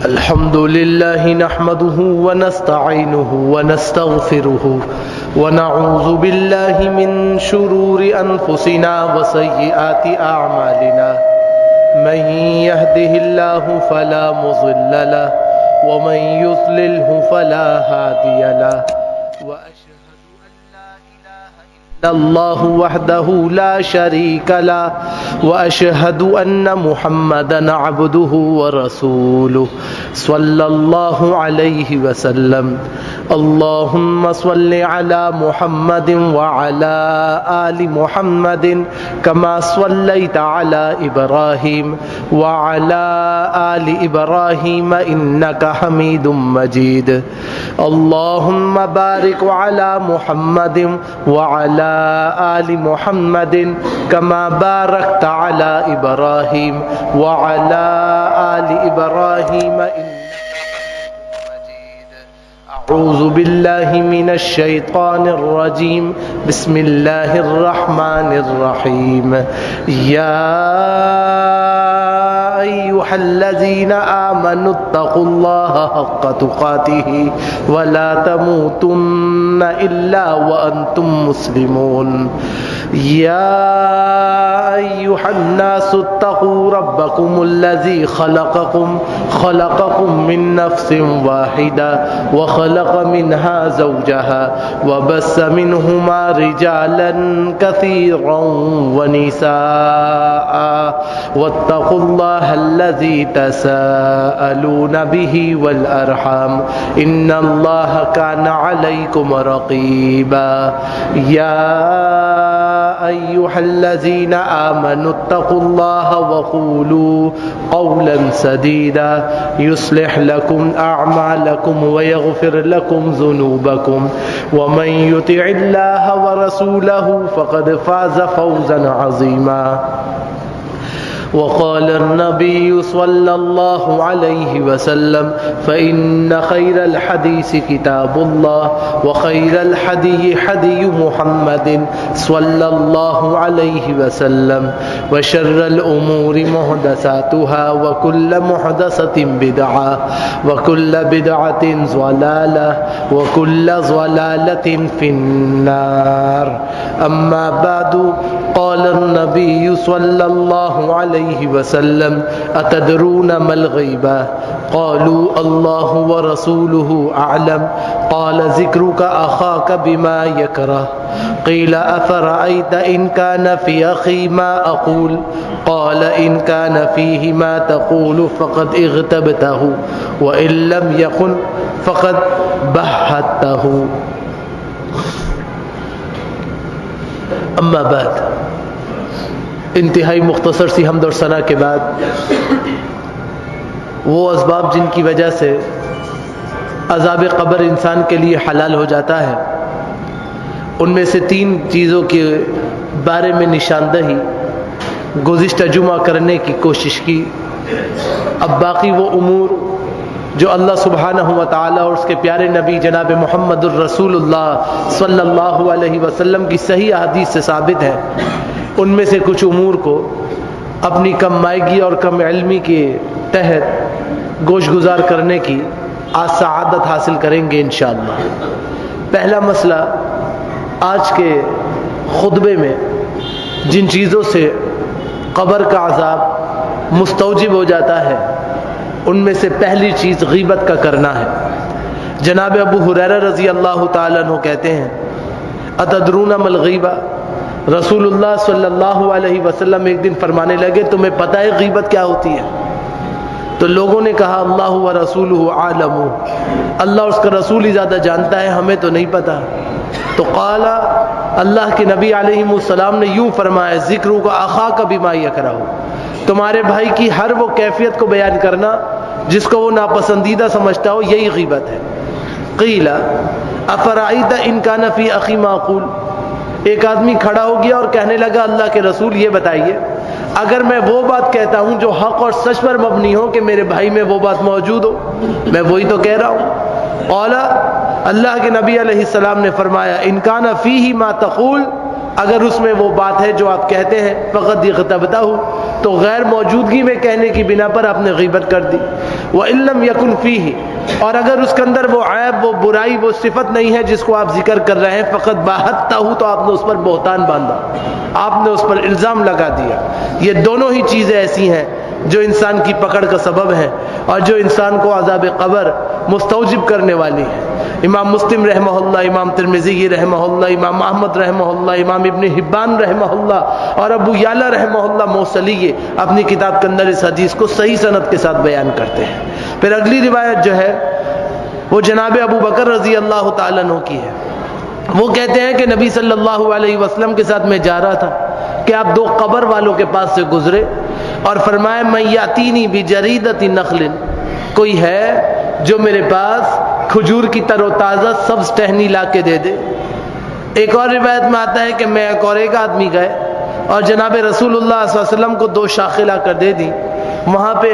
الحمد لله نحمده ونستعينه ونستغفره ونعوذ بالله من شرور أنفسنا وسيئات أعمالنا من يهده الله فلا مضل له ومن يضلله فلا هادي له وأشهد أن لا إله إلا الله وحده لا شريك له وأشهد أن محمدا عبده ورسوله صلى الله عليه وسلم. اللهم صل على محمد وعلى آل محمد كما صليت على إبراهيم وعلى آل إبراهيم إنك حميد مجيد. اللهم بارك على محمد وعلى آل محمد كما باركت على إبراهيم وعلى آل إبراهيم أعوذ بالله من الشيطان الرجيم. بسم الله الرحمن الرحيم. يا أيها الذين آمنوا اتقوا الله حق تقاته ولا تموتن إلا وأنتم مسلمون. يا أيها الناس اتقوا ربكم الذي خلقكم من نفس واحدة وخلق منها زوجها وبث منهما رجالا كثيرا ونساء واتقوا الله الذي تساءلون به والأرحام إن الله كان عليكم رقيبا. يا أيها الذين آمنوا اتقوا الله وقولوا قولا سديدا يصلح لكم أعمالكم ويغفر لكم ذنوبكم ومن يطع الله ورسوله فقد فاز فوزا عظيما. وقال النبي صلى الله عليه وسلم فإن خير الحديث كتاب الله وخير الحدي حدي محمد صلى الله عليه وسلم وشر الأمور محدثاتها وكل محدثة بدعة وكل بدعة ضلالة وكل ضلالة في النار. أما بعد قال النبي صلى الله عليه وسلم أتدرون ما الغيبة؟ قالوا الله ورسوله أعلم. قال ذكرك أخاك بما يكره. قيل أفرأيت إن كان في أخي ما أقول؟ قال إن كان فيه ما تقول فقد اغتبته وإن لم يكن فقد بهته. اما بعد، انتہائی مختصر سی حمد اور ثنا کے بعد وہ اسباب جن کی وجہ سے عذاب قبر انسان کے لیے حلال ہو جاتا ہے، ان میں سے 3 چیزوں کے بارے میں نشاندہی گزشتہ جمعہ کرنے کی کوشش کی. اب باقی وہ امور جو اللہ سبحانہ و تعالی اور اس کے پیارے نبی جناب محمد الرسول اللہ صلی اللہ علیہ وسلم کی صحیح احادیث سے ثابت ہے، ان میں سے کچھ امور کو اپنی کم مائگی اور کم علمی کے تحت گوش گزار کرنے کی آج سعادت حاصل کریں گے انشاءاللہ. پہلا مسئلہ، آج کے خطبے میں جن چیزوں سے قبر کا عذاب مستوجب ہو جاتا ہے ان میں سے پہلی چیز غیبت کا کرنا ہے. جناب ابو ہریرہ رضی اللہ تعالیٰ عنہ کہتے ہیں اتدرون ما الغیبہ؟ رسول اللہ صلی اللہ علیہ وسلم ایک دن فرمانے لگے تمہیں پتہ ہے غیبت کیا ہوتی ہے؟ تو لوگوں نے کہا اللہ و رسولہ عالم، اللہ اور اس کا رسول ہی زیادہ جانتا ہے، ہمیں تو نہیں پتہ. تو قال، اللہ کے نبی علیہ السلام نے یوں فرمایا ذکرک اخاک بما یکرہ، تمہارے بھائی کی ہر وہ کیفیت کو بیان کرنا جس کو وہ ناپسندیدہ سمجھتا ہو، یہی غیبت ہے. قیل افرأیت ان کان فی اخی ما اقول، ایک آدمی کھڑا ہو گیا اور کہنے لگا اللہ کے رسول یہ بتائیے اگر میں وہ بات کہتا ہوں جو حق اور سچ پر مبنی ہو کہ میرے بھائی میں وہ بات موجود ہو، میں وہی تو کہہ رہا ہوں. قال، اللہ کے نبی علیہ السلام نے فرمایا ان کان فیہ ما تقول، اگر اس میں وہ بات ہے جو آپ کہتے ہیں، فقد اغتبتہ، تو غیر موجودگی میں کہنے کی بنا پر آپ نے غیبت کر دی. وَإِن لَّمْ يَكُنْ فِيهِ، اور اگر اس کے اندر وہ عیب، وہ برائی، وہ صفت نہیں ہے جس کو آپ ذکر کر رہے ہیں، فقط باہتہ، تو آپ نے اس پر بہتان باندھا، آپ نے اس پر الزام لگا دیا. یہ دونوں ہی چیزیں ایسی ہیں جو انسان کی پکڑ کا سبب ہے اور جو انسان کو عذاب قبر مستوجب کرنے والی ہے. امام مسلم رحمہ اللہ، امام ترمذی رحمہ اللہ، امام احمد رحمہ اللہ، امام ابن حبان رحمہ اللہ اور ابو یعلا رحمہ اللہ موصلی اپنی کتاب کے اندر اس حدیث کو صحیح سند کے ساتھ بیان کرتے ہیں. پھر اگلی روایت جو ہے وہ جناب ابو بکر رضی اللہ تعالیٰ عنہ کی ہے. وہ کہتے ہیں کہ نبی صلی اللہ علیہ وسلم کے ساتھ میں جا رہا تھا کہ آپ دو قبر والوں کے پاس سے گزرے اور فرمایا من یاتینی بجریدۃ نخل، کوئی ہے جو میرے پاس کھجور کی تر و تازہ سبز ٹہنی لا کے دے دے. ایک اور روایت میں آتا ہے کہ میں اور ایک آدمی گئے اور جناب رسول اللہ صلی اللہ علیہ وسلم کو دو شاخیں لا کر دے دی. وہاں پہ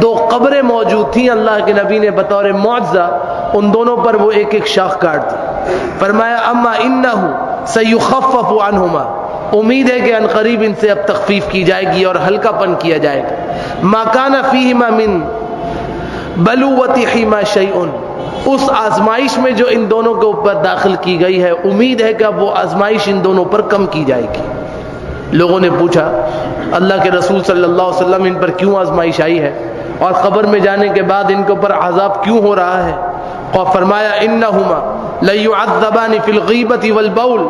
دو قبریں موجود تھیں. اللہ کے نبی نے بطور معجزہ ان دونوں پر وہ ایک ایک شاخ کاٹ دی. فرمایا اما انہ سیخفف عنہما، امید ہے کہ عنقریب ان سے اب تخفیف کی جائے گی اور ہلکا پن کیا جائے گا. ما کان فیہما من بلوتہما شیء، اس آزمائش میں جو ان دونوں کے اوپر داخل کی گئی ہے امید ہے کہ اب وہ آزمائش ان دونوں پر کم کی جائے گی. لوگوں نے پوچھا اللہ کے رسول صلی اللہ علیہ وسلم ان پر کیوں آزمائش آئی ہے اور قبر میں جانے کے بعد ان کے اوپر عذاب کیوں ہو رہا ہے؟ اور فرمایا انہما لیعذبان فی الغیبۃ والبول،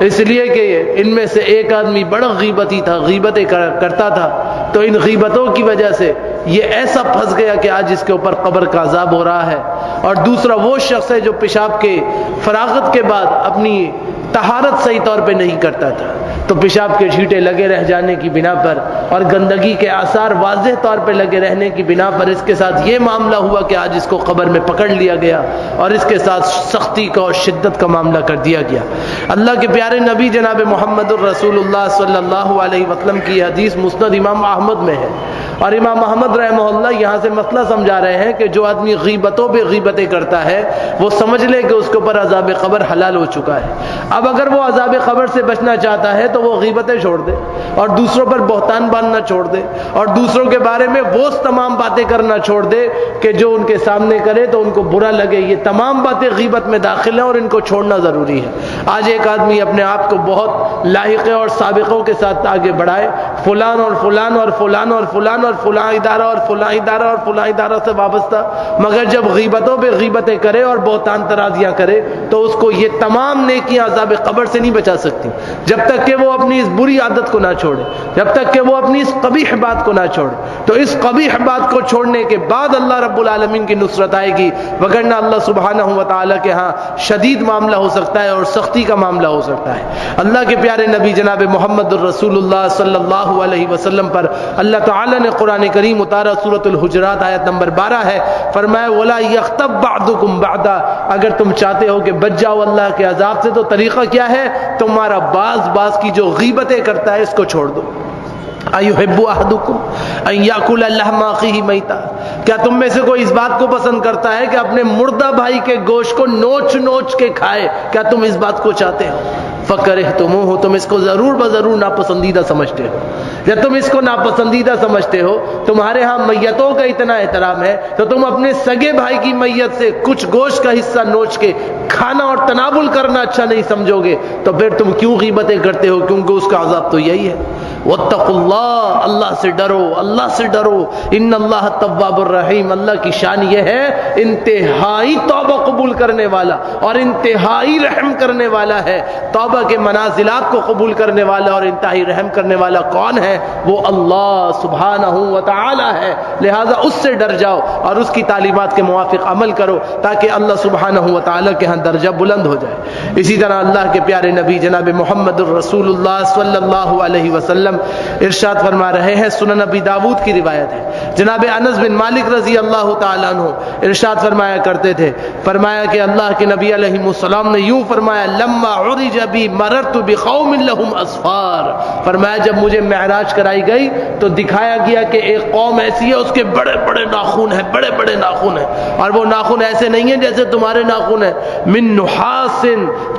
اس لیے کہ ان میں سے ایک آدمی بڑا غیبتی تھا، غیبتیں کرتا تھا، تو ان غیبتوں کی وجہ سے یہ ایسا پھنس گیا کہ آج اس کے اوپر قبر کا عذاب ہو رہا ہے. اور دوسرا وہ شخص ہے جو پیشاب کے فراغت کے بعد اپنی طہارت صحیح طور پہ نہیں کرتا تھا، تو پیشاب کے چھینٹے لگے رہ جانے کی بنا پر اور گندگی کے آثار واضح طور پہ لگے رہنے کی بنا پر اس کے ساتھ یہ معاملہ ہوا کہ آج اس کو قبر میں پکڑ لیا گیا اور اس کے ساتھ سختی کا اور شدت کا معاملہ کر دیا گیا. اللہ کے پیارے نبی جناب محمد الرسول اللہ صلی اللہ علیہ وسلم کی حدیث مسند امام احمد میں ہے اور امام احمد رحمہ اللہ یہاں سے مسئلہ سمجھا رہے ہیں کہ جو آدمی غیبتوں پہ غیبتیں کرتا ہے وہ سمجھ لے کہ اس کے اوپر عذاب قبر حلال ہو چکا ہے. اب اگر وہ عذاب قبر سے بچنا چاہتا ہے تو وہ غیبتیں چھوڑ دے اور دوسروں پر بہتان باندھنا چھوڑ دے اور دوسروں کے بارے میں وہ تمام باتیں کرنا چھوڑ دے کہ جو ان کے سامنے کرے تو ان کو برا لگے. یہ تمام باتیں غیبت میں داخل ہیں اور ان کو چھوڑنا ضروری ہے. آج ایک آدمی اپنے آپ کو بہت لاحقے اور سابقوں کے ساتھ آگے بڑھائے، فلان اور فلان اور فلان اور فلان اور فلاں ادارہ اور فلاں ادارہ اور فلاں ادارہ سے وابستہ، مگر جب غیبتوں پہ غیبتیں کرے اور بہتان ترازیاں کرے تو اس کو یہ تمام نیکیاں عذاب قبر سے نہیں بچا سکتی جب تک کہ وہ اپنی اس بری عادت کو نہ چھوڑے، جب تک کہ وہ اپنی اس قبیح بات کو نہ چھوڑے. تو اس قبیح بات کو چھوڑنے کے بعد اللہ رب العالمین کی نصرت آئے گی، وگرنہ اللہ سبحانہ و تعالیٰ کے ہاں شدید معاملہ ہو سکتا ہے اور سختی کا معاملہ ہو سکتا ہے. اللہ کے پیارے نبی جناب محمد الرسول اللہ صلی اللہ علیہ وسلم پر اللہ تعالیٰ نے قرآن کریم اتارا. سورۃ الحجرات آیت نمبر 12 ہے. فرمایا وَلَا يَغْتَبْ بَعْضُكُمْ بَعْضًا، اگر تم چاہتے ہو کہ بچ جاؤ اللہ کے عذاب سے تو طریقہ کیا ہے؟ تمہارا بعض کی جو غیبتیں کرتا ہے اس کو چھوڑ دو. اَيُحِبُّ أَحَدُكُمْ أَن يَأْكُلَ لَحْمَ أَخِيهِ مَيْتًا، کیا تم میں سے کوئی اس بات کو پسند کرتا ہے کہ اپنے مردہ بھائی کے گوشت کو نوچ نوچ کے کھائے؟ کیا تم اس بات کو چاہتے ہو؟ فَكَرِهْتُمُوهُ، تم اس کو ضرور بضرور ناپسندیدہ سمجھتے ہو. جب تم اس کو ناپسندیدہ سمجھتے ہو، تمہارے ہاں میتوں کا اتنا احترام ہے تو تم اپنے سگے بھائی کی میت سے کچھ گوشت کا حصہ نوچ کے کھانا اور تناول کرنا اچھا نہیں سمجھو گے تو پھر تم کیوں غیبتیں کرتے ہو؟ کیونکہ اس کا عذاب تو یہی ہے. واتقوا اللہ، اللہ سے ڈرو، اللہ سے ڈرو. ان اللہ تواب الرحیم، اللہ کی شان یہ ہے انتہائی توبہ قبول کرنے والا اور انتہائی رحم کرنے والا ہے. توبہ کے منازلات کو قبول کرنے والا اور انتہائی رحم کرنے والا کون ہے؟ وہ اللہ سبحانہ و تعالی ہے. لہذا اس سے ڈر جاؤ اور اس کی تعلیمات کے موافق عمل کرو تاکہ اللہ سبحانہ و تعالی کے ہاں درجہ بلند ہو جائے. اسی طرح اللہ کے پیارے نبی جناب محمد الرسول اللہ صلی اللہ علیہ وسلم ارشاد فرما رہے ہیں، سنن ابی داود کی روایت ہے، جناب انس بن مالک رضی اللہ تعالیٰ عنہ ارشاد فرمایا کرتے تھے، فرمایا کہ اللہ کے نبی علیہ السلام نے یوں فرمایا لما عرج بی مررت بقوم لهم اصفار، فرمایا جب مجھے معراج کرائی گئی تو دکھایا گیا کہ ایک قوم ایسی ہے اس کے بڑے بڑے ناخن ہیں، بڑے بڑے ناخن ہیں، اور وہ ناخن ایسے نہیں ہیں جیسے تمہارے ناخن ہیں، من نحاس،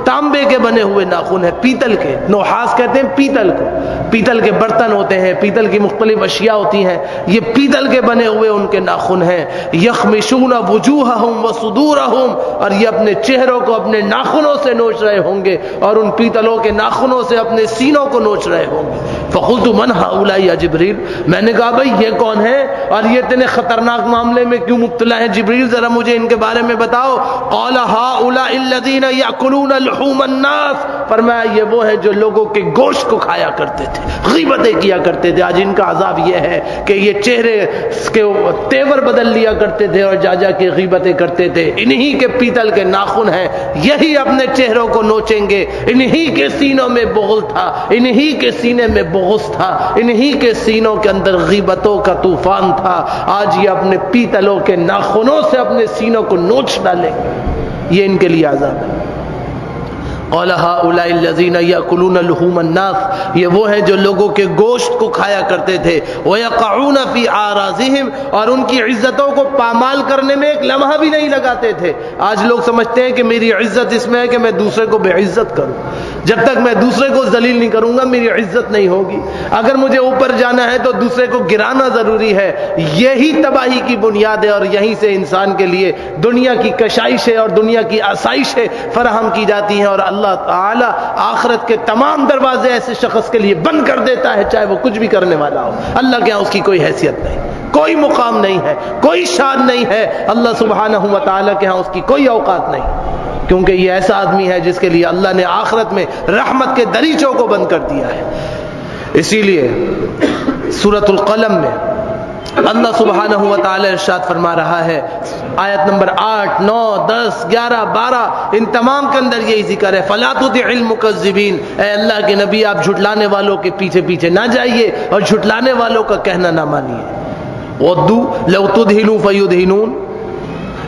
تانبے کے بنے ہوئے ناخن ہیں، پیتل کے. نحاس کہتے ہیں پیتل کو. پیتل کے برتن ہوتے ہیں، پیتل کی مختلف اشیاء ہوتی ہیں، یہ پیتل کے بنے ہوئے ان کے ناخن ہیں۔ یخمشون وجوہہم وصدورہم، اور یہ اپنے چہروں کو اپنے ناخنوں سے نوچ رہے ہوں گے اور ان پیتلوں کے ناخنوں سے اپنے سینوں کو نوچ رہے ہوں گے۔ فقلت من ہؤلاء یا جبریل، میں نے کہا بھائی یہ کون ہے اور یہ اتنے خطرناک معاملے میں کیوں مبتلا ہے؟ جبریل ذرا مجھے ان کے بارے میں بتاؤ۔ قال ہؤلاء الذین یأکلون لحوم الناس، فرمایا یہ وہ ہے جو لوگوں کے گوشت کو کھایا کرتے تھے، غیبتیں کیا کرتے تھے۔ آج ان کا عذاب یہ ہے کہ یہ چہرے کے تیور بدل لیا کرتے تھے اور جا جا کے غیبتیں کرتے تھے۔ انہی کے پیتل کے ناخن ہیں، یہی اپنے چہروں کو نوچیں گے۔ انہی کے سینوں میں بغل تھا، انہی کے سینے میں بغض تھا، انہی کے سینوں کے اندر غیبتوں کا طوفان تھا۔ آج یہ اپنے پیتلوں کے ناخنوں سے اپنے سینوں کو نوچ ڈالیں گے، یہ ان کے لیے عذاب ہے۔ قال هؤلاء الذين يأكلون لحوم الناس، یہ وہ ہیں جو لوگوں کے گوشت کو کھایا کرتے تھے۔ ويقعون في اعراضهم، اور ان کی عزتوں کو پامال کرنے میں ایک لمحہ بھی نہیں لگاتے تھے۔ آج لوگ سمجھتے ہیں کہ میری عزت اس میں ہے کہ میں دوسرے کو بے عزت کروں، جب تک میں دوسرے کو ذلیل نہیں کروں گا میری عزت نہیں ہوگی۔ اگر مجھے اوپر جانا ہے تو دوسرے کو گرانا ضروری ہے۔ یہی تباہی کی بنیاد ہے اور یہیں سے انسان کے لیے دنیا کی کشائشیں اور دنیا کی آسائشیں فراہم کی جاتی ہیں، اور اللہ تعالی آخرت کے تمام دروازے ایسے شخص کے لیے بند کر دیتا ہے چاہے وہ کچھ بھی کرنے والا ہو۔ اللہ کے ہاں اس کی کوئی حیثیت نہیں، کوئی مقام نہیں ہے، کوئی شان نہیں ہے۔ اللہ سبحانہ و تعالی کے ہاں اس کی کوئی اوقات نہیں، کیونکہ یہ ایسا آدمی ہے جس کے لیے اللہ نے آخرت میں رحمت کے دریچوں کو بند کر دیا ہے۔ اسی لیے سورۃ القلم میں اللہ سبحانہ و تعالی ارشاد فرما رہا ہے، آیت نمبر 8، 9، 10، 11، 12 ان تمام کے اندر یہی ذکر ہے، فَلَا تُطِعِ الْمُكَذِّبِينَ، اے اللہ کے نبی آپ جھٹلانے والوں کے پیچھے پیچھے نہ جائیے اور جھٹلانے والوں کا کہنا نہ مانیے۔ وَدُّوا لَوْ تُدْهِنُوا فَيُدْهِنُونَ،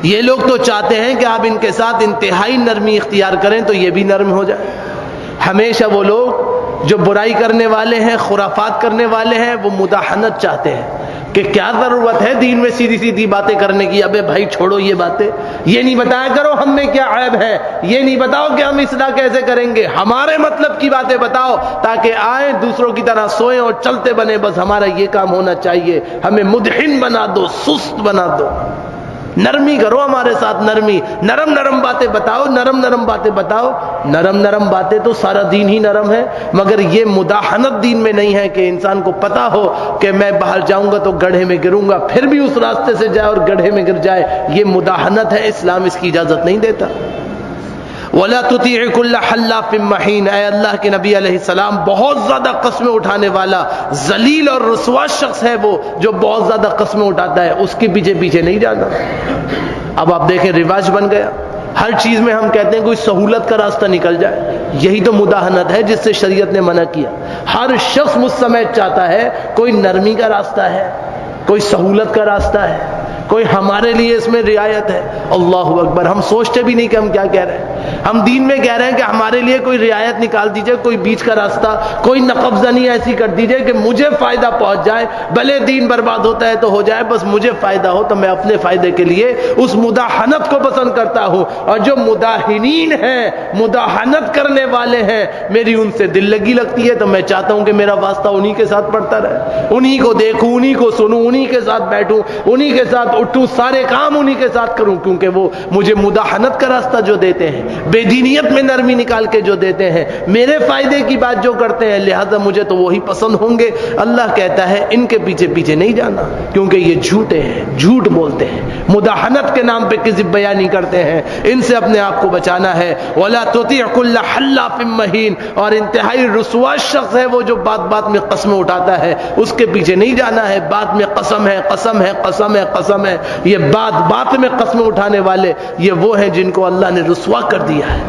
یہ لوگ تو چاہتے ہیں کہ آپ ان کے ساتھ انتہائی نرمی اختیار کریں تو یہ بھی نرم ہو جائے۔ ہمیشہ وہ لوگ جو برائی کرنے والے ہیں، خرافات کرنے والے ہیں، وہ مداحنت چاہتے ہیں کہ کیا ضرورت ہے دین میں سیدھی سیدھی باتیں کرنے کی، ابے بھائی چھوڑو یہ باتیں، یہ نہیں بتایا کرو ہم میں کیا عیب ہے، یہ نہیں بتاؤ کہ ہم اصلاح کیسے کریں گے، ہمارے مطلب کی باتیں بتاؤ تاکہ آئیں دوسروں کی طرح سوئیں اور چلتے بنے، بس ہمارا یہ کام ہونا چاہیے، ہمیں مدحن بنا دو، سست بنا دو، نرمی کرو ہمارے ساتھ، نرمی، نرم نرم باتیں بتاؤ، نرم نرم باتیں بتاؤ۔ نرم نرم باتیں تو سارا دین ہی نرم ہے، مگر یہ مداحنت دین میں نہیں ہے کہ انسان کو پتا ہو کہ میں باہر جاؤں گا تو گڑھے میں گروں گا، پھر بھی اس راستے سے جائے اور گڑھے میں گر جائے، یہ مداحنت ہے، اسلام اس کی اجازت نہیں دیتا۔ وَلَا تُطِيعِ كُلَّ حَلَّافٍ مَّهِينٍ، اے اللہ کے نبی علیہ السلام بہت زیادہ قسمیں اٹھانے والا ذلیل اور رسوا شخص ہے وہ جو بہت زیادہ قسمیں اٹھاتا ہے، اس کے پیچھے پیچھے نہیں جانا۔ اب آپ دیکھیں رواج بن گیا، ہر چیز میں ہم کہتے ہیں کوئی سہولت کا راستہ نکل جائے، یہی تو مداحنت ہے جس سے شریعت نے منع کیا۔ ہر شخص مجھ سمیت چاہتا ہے کوئی نرمی کا راستہ ہے، کوئی سہولت کا راستہ ہے، کوئی ہمارے لیے اس میں رعایت ہے۔ اللہ اکبر، ہم سوچتے بھی نہیں کہ ہم کیا کہہ رہے ہیں، ہم دین میں کہہ رہے ہیں کہ ہمارے لیے کوئی رعایت نکال دیجئے، کوئی بیچ کا راستہ، کوئی نقب زنی ایسی کر دیجئے کہ مجھے فائدہ پہنچ جائے، بھلے دین برباد ہوتا ہے تو ہو جائے، بس مجھے فائدہ ہو تو میں اپنے فائدے کے لیے اس مداحنت کو پسند کرتا ہوں۔ اور جو مداحنین ہیں، مداحنت کرنے والے ہیں، میری ان سے دل لگی لگتی ہے تو میں چاہتا ہوں کہ میرا واسطہ انہی کے ساتھ پڑتا رہے، انہی کو دیکھوں، انہی کو سنوں، انہی کے ساتھ بیٹھوں، انہی کے ساتھ اٹھوں، سارے کام انہی کے ساتھ کروں، کیونکہ وہ مجھے مداحنت کا راستہ جو دیتے ہیں، بے دینیت میں نرمی نکال کے جو دیتے ہیں، میرے فائدے کی بات جو کرتے ہیں، لہذا مجھے تو وہی پسند ہوں گے۔ اللہ کہتا ہے ان کے پیچھے پیچھے نہیں جانا، کیونکہ یہ جھوٹے ہیں، جھوٹ بولتے ہیں، مداحنت کے نام پہ کذب بیانی کرتے ہیں، ان سے اپنے آپ کو بچانا ہے۔ وَلَا تُطِعْ كُلَّ حَلَّافٍ مَّهِينٍ، اور انتہائی رسوا شخص ہے وہ جو بات بات میں قسمیں اٹھاتا ہے، اس کے پیچھے نہیں جانا ہے۔ بات میں قسم ہے، قسم ہے، قسم ہے، قسم ہے، یہ بات بات میں قسمیں اٹھانے والے یہ وہ ہیں جن کو اللہ نے رسوا کر دیا ہے،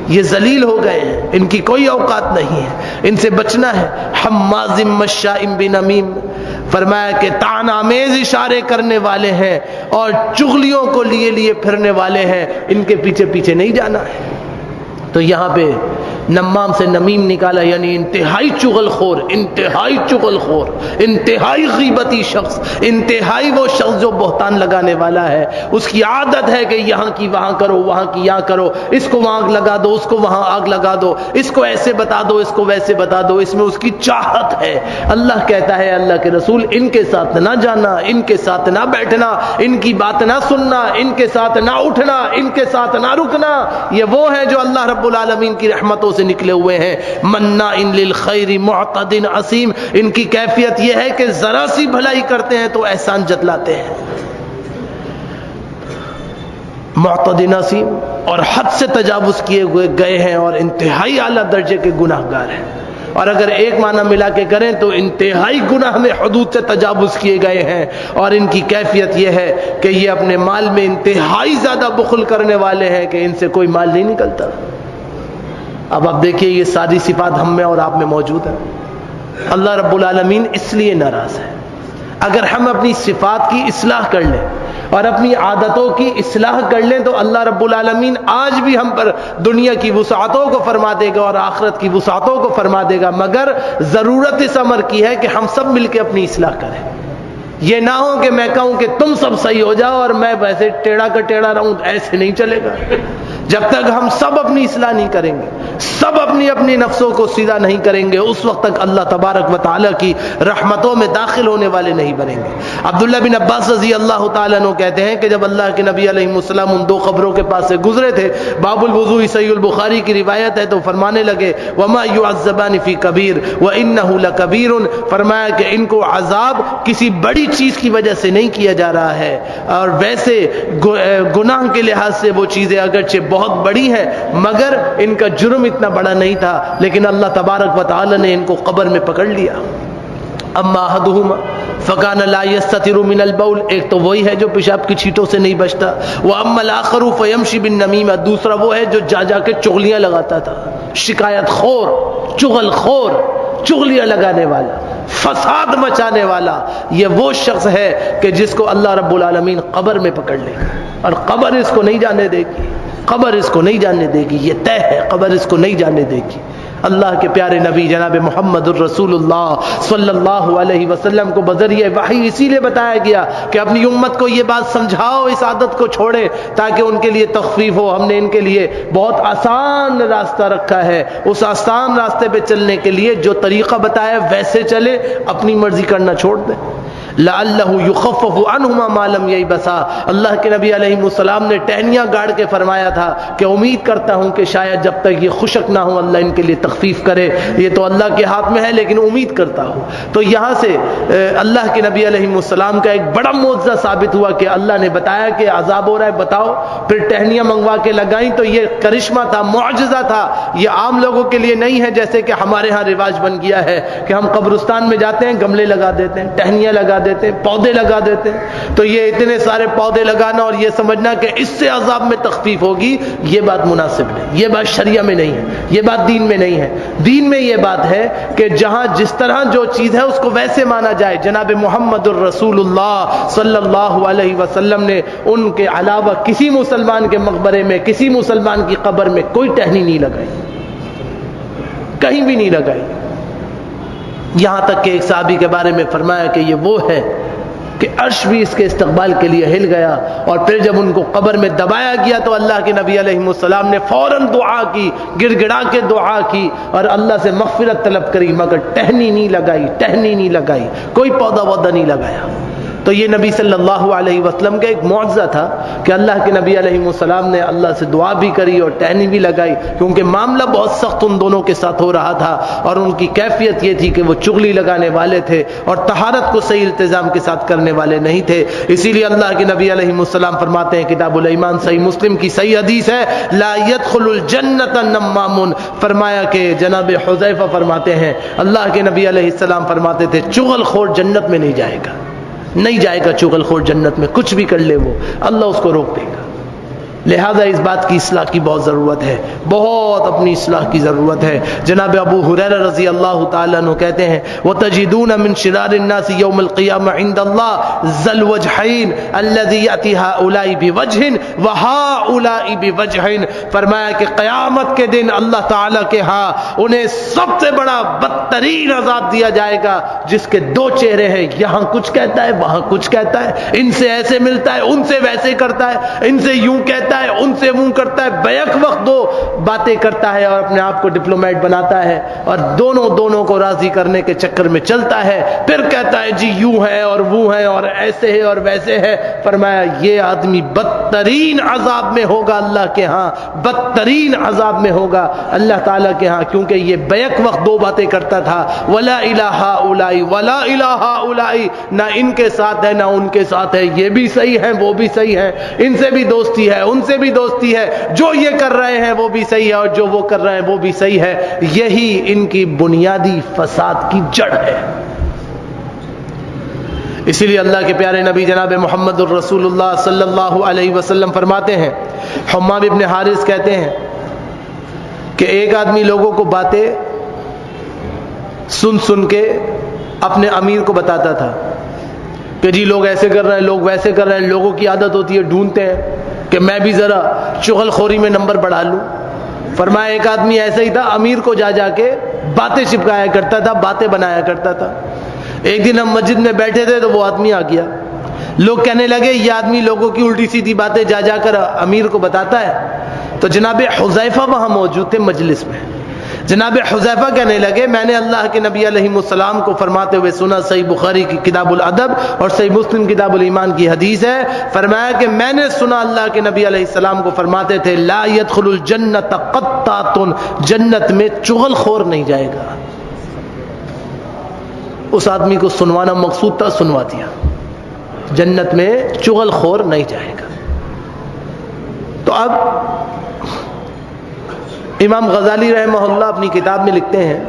یہ ذلیل ہو گئے ہیں، ان کی کوئی اوقات نہیں ہے، ان سے بچنا ہے۔ حماز مشاء بنمیم، فرمایا کہ طعن آمیز اشارے کرنے والے ہیں اور چغلیوں کو لیے لیے پھرنے والے ہیں، ان کے پیچھے پیچھے نہیں جانا ہے۔ تو یہاں پہ نمام سے نمیم نکالا، یعنی انتہائی چغل خور، انتہائی چغل خور، انتہائی غیبتی شخص، انتہائی وہ شخص جو بہتان لگانے والا ہے۔ اس کی عادت ہے کہ یہاں کی وہاں کرو، وہاں کی یہاں کرو، اس کو وہاں آگ لگا دو، اس کو وہاں آگ لگا دو، اس کو ایسے بتا دو، اس کو ویسے بتا دو، اس میں اس کی چاہت ہے۔ اللہ کہتا ہے، اللہ کے رسول، ان کے ساتھ نہ جانا، ان کے ساتھ نہ بیٹھنا، ان کی بات نہ سننا، ان کے ساتھ نہ اٹھنا، ان کے ساتھ نہ رکنا۔ یہ وہ ہے جو اللہ رب العالمین کی رحمتوں سے نکلے ہوئے ہیں۔ مناع للخیر معتد عصیم، ان کی کیفیت یہ ہے کہ ذرا سی بھلائی کرتے ہیں تو احسان جتلاتے ہیں، معتد عصیم، اور حد سے تجاوز کیے ہوئے گئے ہیں اور انتہائی اعلیٰ درجے کے گناہ گار ہیں۔ اور اگر ایک معنی ملا کے کریں تو انتہائی گناہ میں حدود سے تجاوز کیے گئے ہیں، اور ان کی کیفیت یہ ہے کہ یہ اپنے مال میں انتہائی زیادہ بخل کرنے والے ہیں کہ ان سے کوئی مال نہیں نکلتا۔ اب آپ دیکھیے یہ ساری صفات ہم میں اور آپ میں موجود ہیں۔ اللہ رب العالمین اس لیے ناراض ہے۔ اگر ہم اپنی صفات کی اصلاح کر لیں اور اپنی عادتوں کی اصلاح کر لیں تو اللہ رب العالمین آج بھی ہم پر دنیا کی وسعتوں کو فرما دے گا اور آخرت کی وسعتوں کو فرما دے گا، مگر ضرورت اس امر کی ہے کہ ہم سب مل کے اپنی اصلاح کریں۔ یہ نہ ہو کہ میں کہوں کہ تم سب صحیح ہو جاؤ اور میں ویسے ٹیڑھا کا ٹیڑھا رہوں، ایسے نہیں چلے گا۔ جب تک ہم سب اپنی اصلاح نہیں کریں گے، سب اپنی اپنی نفسوں کو سیدھا نہیں کریں گے، اس وقت تک اللہ تبارک و تعالیٰ کی رحمتوں میں داخل ہونے والے نہیں بنیں گے۔ عبداللہ بن عباس رضی اللہ تعالیٰ عنہ کہتے ہیں کہ جب اللہ کے نبی علیہ السلام ان دو قبروں کے پاس سے گزرے تھے، باب الوضوء صحیح البخاری کی روایت ہے، تو فرمانے لگے وما يعذبان فی کبیر وانہ لکبیر، فرمایا کہ ان کو عذاب کسی بڑی چیز کی وجہ سے نہیں کیا جا رہا ہے، اور ویسے گناہ کے لحاظ سے وہ چیزیں اگرچہ بہت بڑی ہیں مگر ان کا جرم اتنا بڑا نہیں تھا، لیکن اللہ تبارک و تعالی نے ان کو قبر میں پکڑ لیا۔ اما احدہما فکان لا یستتر من البول، ایک تو وہی ہے جو پیشاب کی چھینٹوں سے نہیں بچتا، واما الاخر فیمشی بالنمیمہ، دوسرا وہ ہے جو جا جا کے چغلیاں لگاتا تھا، شکایت خور، چغل خور، چغلیاں لگانے والا، فساد مچانے والا۔ یہ وہ شخص ہے کہ جس کو اللہ رب العالمین قبر میں پکڑ لے گا، اور قبر اس کو نہیں جانے دے گی، قبر اس کو نہیں جانے دے گی، یہ طے ہے، قبر اس کو نہیں جانے دے گی۔ اللہ کے پیارے نبی جناب محمد الرسول اللہ صلی اللہ علیہ وسلم کو بذریعہ وحی اسی لیے بتایا گیا کہ اپنی امت کو یہ بات سمجھاؤ، اس عادت کو چھوڑے تاکہ ان کے لیے تخفیف ہو۔ ہم نے ان کے لیے بہت آسان راستہ رکھا ہے، اس آسان راستے پہ چلنے کے لیے جو طریقہ بتایا ویسے چلے، اپنی مرضی کرنا چھوڑ دیں۔ لعلہ یخفف عنہما ما لم یبسا، اللہ کے نبی علیہ السلام نے ٹہنیاں گاڑ کے فرمایا تھا کہ امید کرتا ہوں کہ شاید جب تک یہ خشک نہ ہو اللہ ان کے لیے تخفیف کرے، یہ تو اللہ کے ہاتھ میں ہے لیکن امید کرتا ہوں۔ تو یہاں سے اللہ کے نبی علیہ السلام کا ایک بڑا معجزہ ثابت ہوا کہ اللہ نے بتایا کہ عذاب ہو رہا ہے، بتاؤ، پھر ٹہنیاں منگوا کے لگائیں، تو یہ کرشمہ تھا، معجزہ تھا، یہ عام لوگوں کے لیے نہیں ہے جیسے کہ ہمارے ہاں رواج بن گیا ہے کہ ہم قبرستان میں جاتے ہیں، گملے لگا دیتے ہیں، ٹہنیاں لگا دیتے ہیں، پودے لگا دیتے ہیں، تو یہ اتنے سارے پودے لگانا اور یہ سمجھنا کہ اس سے عذاب میں تخفیف ہوگی، یہ بات مناسب نہیں، یہ بات شریعہ میں نہیں ہے، یہ بات دین میں نہیں ہے۔ دین میں یہ بات ہے کہ جہاں جس طرح جو چیز ہے اس کو ویسے مانا جائے۔ جناب محمد الرسول اللہ صلی اللہ علیہ وسلم نے ان کے علاوہ کسی مسلمان کے مقبرے میں، کسی مسلمان کی قبر میں کوئی ٹہنی نہیں لگائی، کہیں بھی نہیں لگائی۔ یہاں تک کہ ایک صحابی کے بارے میں فرمایا کہ یہ وہ ہے کہ عرش بھی اس کے استقبال کے لیے ہل گیا، اور پھر جب ان کو قبر میں دبایا گیا تو اللہ کے نبی علیہ السلام نے فوراً دعا کی، گڑ گڑا کے دعا کی اور اللہ سے مغفرت طلب کری، مگر ٹہنی نہیں لگائی، ٹہنی نہیں لگائی، کوئی پودا وودا نہیں لگایا۔ تو یہ نبی صلی اللہ علیہ وسلم کا ایک معجزہ تھا کہ اللہ کے نبی علیہ السلام نے اللہ سے دعا بھی کری اور ٹہنی بھی لگائی، کیونکہ معاملہ بہت سخت ان دونوں کے ساتھ ہو رہا تھا، اور ان کی کیفیت یہ تھی کہ وہ چغلی لگانے والے تھے اور طہارت کو صحیح التزام کے ساتھ کرنے والے نہیں تھے۔ اسی لیے اللہ کے نبی علیہ السلام فرماتے ہیں، کتاب الایمان صحیح مسلم کی صحیح حدیث ہے، لا يدخل الجنت نمام، فرمایا کہ جناب حذیفہ فرماتے ہیں اللہ کے نبی علیہ السلام فرماتے تھے چغل خور جنت میں نہیں جائے گا، نہیں جائے گا چغل خور جنت میں، کچھ بھی کر لے وہ، اللہ اس کو روک دے گا۔ لہذا اس بات کی اصلاح کی بہت ضرورت ہے، بہت اپنی اصلاح کی ضرورت ہے۔ جناب ابو ہریرہ رضی اللہ تعالیٰ عنہ کہتے ہیں وَتَجِدُونَ مِن شِرَارِ النَّاسِ يَوْمَ الْقِيَامَةِ عِندَ اللَّهِ ذَا الْوَجْهَيْنِ الَّذِي يَأْتِي هَؤُلَاءِ بِوَجْهٍ وَهَؤُلَاءِ بِوَجْهٍ، فرمایا کہ قیامت کے دن اللہ تعالیٰ کے ہاں انہیں سب سے بڑا بدترین عذاب دیا جائے گا جس کے دو چہرے ہیں، یہاں کچھ کہتا ہے وہاں کچھ کہتا ہے، ان سے ایسے ملتا ہے ان سے ویسے کرتا ہے، ان سے یوں کہتا ہے ان سے منہ کرتا ہے، بیک وقت دو باتیں کرتا ہے اور اپنے آپ کو ڈپلومیٹ بناتا ہے اور دونوں کو راضی کرنے کے چکر میں چلتا ہے، پھر کہتا ہے جی یوں ہے اور وہ ہے اور ایسے ہے اور ویسے ہے۔ فرمایا یہ آدمی بدترین عذاب میں ہوگا اللہ کے ہاں، بدترین عذاب میں ہوگا اللہ تعالیٰ کے ہاں، کیونکہ یہ بیک وقت دو باتیں کرتا تھا، ولا الہ اولئک ولا الہ اولئک، نہ ان کے ساتھ ہے نہ ان کے ساتھ ہے، یہ بھی صحیح ہے وہ بھی صحیح ہے، ان سے بھی دوستی ہے ان سے بھی دوستی ہے، جو یہ کر رہے ہیں وہ بھی صحیح ہے اور جو وہ کر رہے ہیں وہ بھی صحیح ہے۔ یہی ان کی بنیادی فساد کی جڑ ہے۔ اسی لیے اللہ کے پیارے نبی جناب محمد الرسول اللہ صلی اللہ علیہ وسلم فرماتے ہیں، حمام ابن حارث کہتے ہیں کہ ایک آدمی لوگوں کو باتیں سن کے اپنے امیر کو بتاتا تھا کہ جی لوگ ایسے کر رہے ہیں لوگ ویسے کر رہے ہیں، لوگوں کی عادت ہوتی ہے ڈھونڈتے ہیں کہ میں بھی ذرا چغل خوری میں نمبر بڑھا لوں۔ فرمایا ایک آدمی ایسا ہی تھا، امیر کو جا کے باتیں چپکایا کرتا تھا، باتیں بنایا کرتا تھا۔ ایک دن ہم مسجد میں بیٹھے تھے تو وہ آدمی آ گیا، لوگ کہنے لگے یہ آدمی لوگوں کی الٹی سیدھی باتیں جا کر امیر کو بتاتا ہے۔ تو جناب حذیفہ وہاں موجود تھے مجلس میں، جناب حذیفہ کہنے لگے میں نے اللہ کے نبی علیہ السلام کو فرماتے ہوئے سنا، صحیح بخاری کی کتاب الادب اور صحیح مسلم کتاب الایمان کی حدیث ہے، فرمایا کہ میں نے سنا اللہ کے نبی علیہ السلام کو فرماتے تھے لا يدخل الجنت قطات، جنت میں چغل خور نہیں جائے گا۔ اس آدمی کو سنوانا مقصود تھا، سنوا دیا، جنت میں چغل خور نہیں جائے گا۔ تو اب امام غزالی رحمہ اللہ اپنی کتاب میں لکھتے ہیں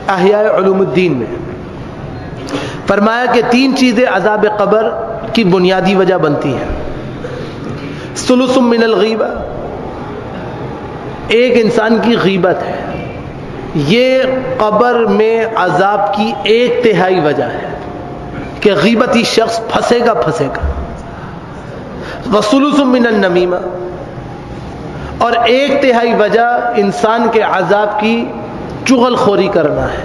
احیاء علوم الدین میں، فرمایا کہ تین چیزیں عذاب قبر کی بنیادی وجہ بنتی ہیں۔ ثلث من الغیبہ، ایک انسان کی غیبت ہے، یہ قبر میں عذاب کی 1/3 وجہ ہے کہ غیبتی شخص پھنسے گا۔ وثلث من النمیمہ، اور 1/3 وجہ انسان کے عذاب کی چغل خوری کرنا ہے،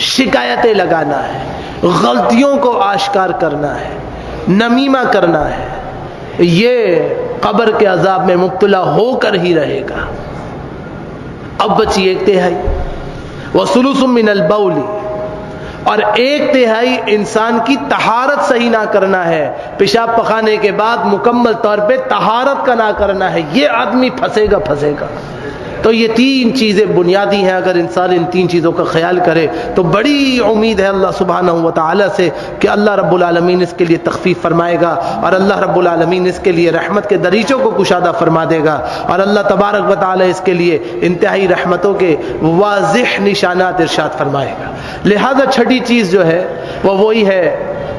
شکایتیں لگانا ہے، غلطیوں کو آشکار کرنا ہے، نمیمہ کرنا ہے، یہ قبر کے عذاب میں مبتلا ہو کر ہی رہے گا۔ اب بچی 1/3۔ وثلث من البول، اور 1/3 انسان کی طہارت صحیح نہ کرنا ہے، پیشاب پخانے کے بعد مکمل طور پہ طہارت کا نہ کرنا ہے، یہ آدمی پھنسے گا۔ تو یہ تین چیزیں بنیادی ہیں، اگر انسان ان تین چیزوں کا خیال کرے تو بڑی امید ہے اللہ سبحانہ و تعالی سے کہ اللہ رب العالمین اس کے لیے تخفیف فرمائے گا، اور اللہ رب العالمین اس کے لیے رحمت کے دریچوں کو کشادہ فرما دے گا، اور اللہ تبارک و تعالی اس کے لیے انتہائی رحمتوں کے واضح نشانات ارشاد فرمائے گا۔ لہذا چھٹی چیز جو ہے وہ وہی ہے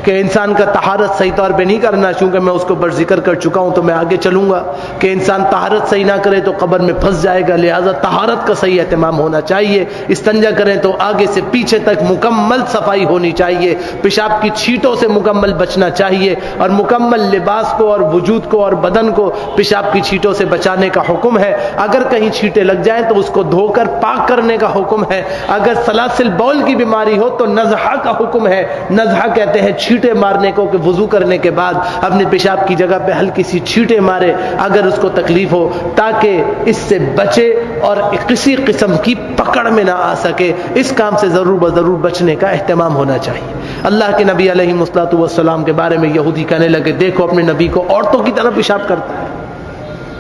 کہ انسان کا طہارت صحیح طور پہ نہیں کرنا، چونکہ میں اس کو اوپر ذکر کر چکا ہوں تو میں آگے چلوں گا کہ انسان طہارت صحیح نہ کرے تو قبر میں پھنس جائے گا، لہذا طہارت کا صحیح اہتمام ہونا چاہیے، استنجا کریں تو آگے سے پیچھے تک مکمل صفائی ہونی چاہیے، پیشاب کی چھینٹوں سے مکمل بچنا چاہیے، اور مکمل لباس کو اور وجود کو اور بدن کو پیشاب کی چھینٹوں سے بچانے کا حکم ہے۔ اگر کہیں چھینٹیں لگ جائیں تو اس کو دھو کر پاک کرنے کا حکم ہے۔ اگر سلاسل بول کی بیماری ہو تو نزحہ کا حکم ہے۔ نزحہ کہتے ہیں چھینٹے مارنے کو، کہ وضو کرنے کے بعد اپنے پیشاب کی جگہ پہ ہلکی سی چھینٹے مارے اگر اس کو تکلیف ہو، تاکہ اس سے بچے اور کسی قسم کی پکڑ میں نہ آ سکے۔ اس کام سے ضرور بضرور بچنے کا اہتمام ہونا چاہیے۔ اللہ کے نبی علیہ الصلوۃ والسلام کے بارے میں یہودی کہنے لگے دیکھو اپنے نبی کو عورتوں کی طرح پیشاب کرتا ہے۔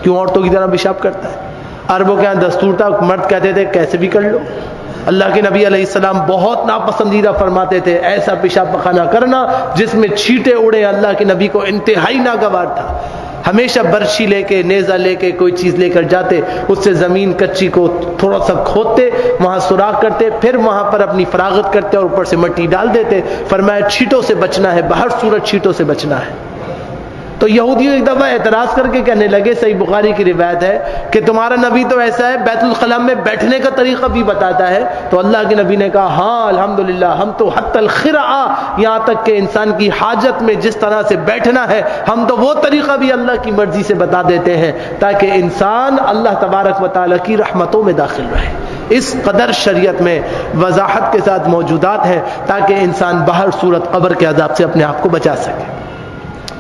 کیوں عورتوں کی طرح پیشاب کرتا ہے؟ عربوں کے یہاں دستور تھا، مرد کہتے تھے کیسے بھی کر لو۔ اللہ کے نبی علیہ السلام بہت ناپسندیدہ فرماتے تھے ایسا پیشاب پخانہ کرنا جس میں چھینٹے اڑے۔ اللہ کے نبی کو انتہائی ناگوار تھا، ہمیشہ برشی لے کے نیزہ لے کے کوئی چیز لے کر جاتے، اس سے زمین کچی کو تھوڑا سا کھودتے، وہاں سوراخ کرتے، پھر وہاں پر اپنی فراغت کرتے اور اوپر سے مٹی ڈال دیتے۔ فرمایا چھینٹوں سے بچنا ہے، بہر صورت چھینٹوں سے بچنا ہے۔ تو یہودی ایک دفعہ اعتراض کر کے کہنے لگے، صحیح بخاری کی روایت ہے کہ تمہارا نبی تو ایسا ہے بیت الخلاء میں بیٹھنے کا طریقہ بھی بتاتا ہے. تو اللہ کے نبی نے کہا ہاں الحمدللہ، ہم تو حتی الخرعہ، یہاں تک کہ انسان کی حاجت میں جس طرح سے بیٹھنا ہے ہم تو وہ طریقہ بھی اللہ کی مرضی سے بتا دیتے ہیں تاکہ انسان اللہ تبارک و تعالیٰ کی رحمتوں میں داخل رہے. اس قدر شریعت میں وضاحت کے ساتھ موجودات ہیں تاکہ انسان باہر صورت قبر کے عذاب سے اپنے آپ کو بچا سکے.